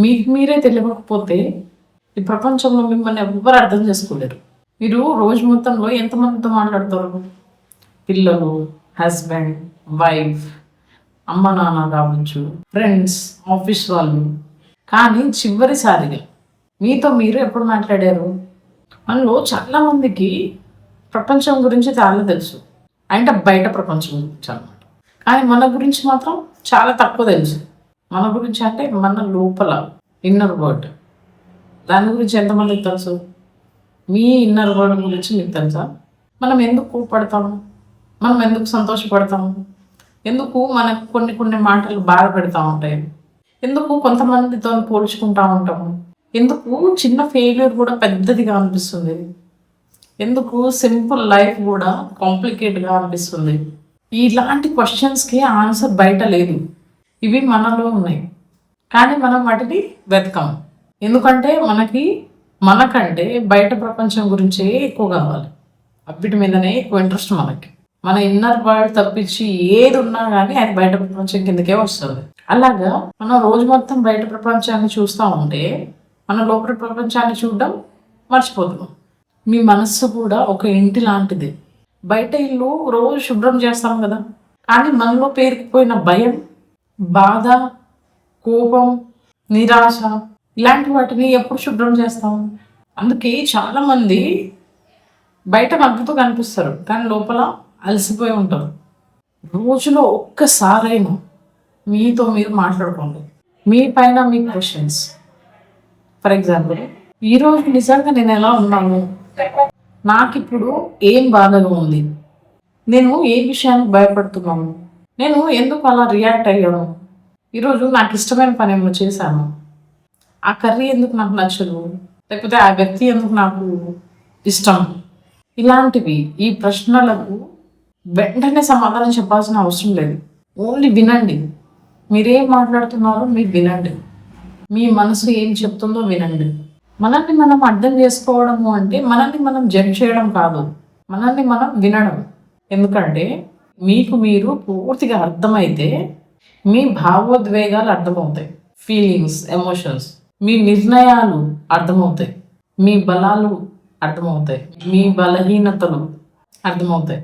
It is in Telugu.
మీకు మీరే తెలియకపోతే ఈ ప్రపంచంలో మిమ్మల్ని ఎవ్వరు అర్థం చేసుకోలేరు. మీరు రోజు మొత్తంలో ఎంతమందితో మాట్లాడతారు? పిల్లలు, హస్బెండ్, వైఫ్, అమ్మ నాన్న కావచ్చు, ఫ్రెండ్స్, ఆఫీస్ వాళ్ళు. కానీ చివరిసారిగా మీతో మీరు ఎప్పుడు మాట్లాడారు? మనలో చాలామందికి ప్రపంచం గురించి చాలా తెలుసు, అంటే బయట ప్రపంచం గురించి అన్నమాట. కానీ మన గురించి మాత్రం చాలా తక్కువ తెలుసు. మన గురించి అంటే మన లోపల ఇన్నర్ వరల్డ్, దాని గురించి ఎంతమందికి తెలుసు? మీ ఇన్నర్ వరల్డ్ గురించి మీకు తెలుసా? మనం ఎందుకు కోపడతాము? మనం ఎందుకు సంతోషపడతాము? ఎందుకు మనకు కొన్ని కొన్ని మాటలు బాధ పెడతా ఉంటాయి? ఎందుకు కొంతమందితో పోల్చుకుంటూ ఉంటాము? ఎందుకు చిన్న ఫెయిల్యూర్ కూడా పెద్దదిగా అనిపిస్తుంది? ఎందుకు సింపుల్ లైఫ్ కూడా కాంప్లికేట్గా అనిపిస్తుంది? ఇలాంటి క్వశ్చన్స్కి ఆన్సర్ బయట లేదు, ఇవి మనలో ఉన్నాయి. కానీ మనం వాటిని వెతకం. ఎందుకంటే మనకంటే బయట ప్రపంచం గురించే ఎక్కువ కావాలి, అవిటి మీదనే ఎక్కువ ఇంట్రెస్ట్ మనకి. మన ఇన్నర్ వరల్డ్ తప్పించి ఏది ఉన్నా కానీ అది బయట ప్రపంచం కిందకే వస్తుంది. అలాగా మనం రోజు మొత్తం బయట ప్రపంచాన్ని చూస్తూ ఉంటే మన లోపల ప్రపంచాన్ని చూడడం మర్చిపోతున్నాం. మీ మనస్సు కూడా ఒక ఇంటి లాంటిది. బయట ఇల్లు రోజు శుభ్రం చేస్తాం కదా, కానీ మనలో పేరుకుపోయిన భయం, బాధ, కోపం, నిరాశ ఇలాంటి వాటిని ఎప్పుడు శుభ్రం చేస్తాం? అందుకే చాలామంది బయట నవ్వుతూ కనిపిస్తారు, కానీ లోపల అలసిపోయి ఉంటారు. రోజులో ఒక్కసారైనా మీతో మీరు మాట్లాడుకోండి, మీ పైన మీ క్వశ్చన్స్. ఫర్ ఎగ్జాంపుల్, ఈరోజు నిజంగా నేను ఎలా ఉన్నాను? నాకు ఇప్పుడు ఏం బాధగా ఉంది? నేను ఏ విషయానికి భయపడుతున్నాను? నేను ఎందుకు అలా రియాక్ట్ అయ్యాను? ఈరోజు నాకు ఇష్టమైన పని ఏమో చేశాను, ఆ కర్రీ ఎందుకు నాకు నచ్చదు? లేకపోతే ఆ వ్యక్తి ఎందుకు నాకు ఇష్టం? ఇలాంటివి, ఈ ప్రశ్నలకు వెంటనే సమాధానం చెప్పాల్సిన అవసరం లేదు. ఓన్లీ వినండి. మీరేం మాట్లాడుతున్నారో మీరు వినండి, మీ మనసు ఏం చెప్తుందో వినండి. మనల్ని మనం అర్థం చేసుకోవడము అంటే మనల్ని మనం జడ్జ్ చేయడం కాదు, మనల్ని మనం వినడం. ఎందుకంటే మీకు మీరు పూర్తిగా అర్థమైతే మీ భావోద్వేగాలు అర్థమవుతాయి, ఫీలింగ్స్, ఎమోషన్స్, మీ నిర్ణయాలు అర్థమవుతాయి, మీ బలాలు అర్థమవుతాయి, మీ బలహీనతలు అర్థమవుతాయి.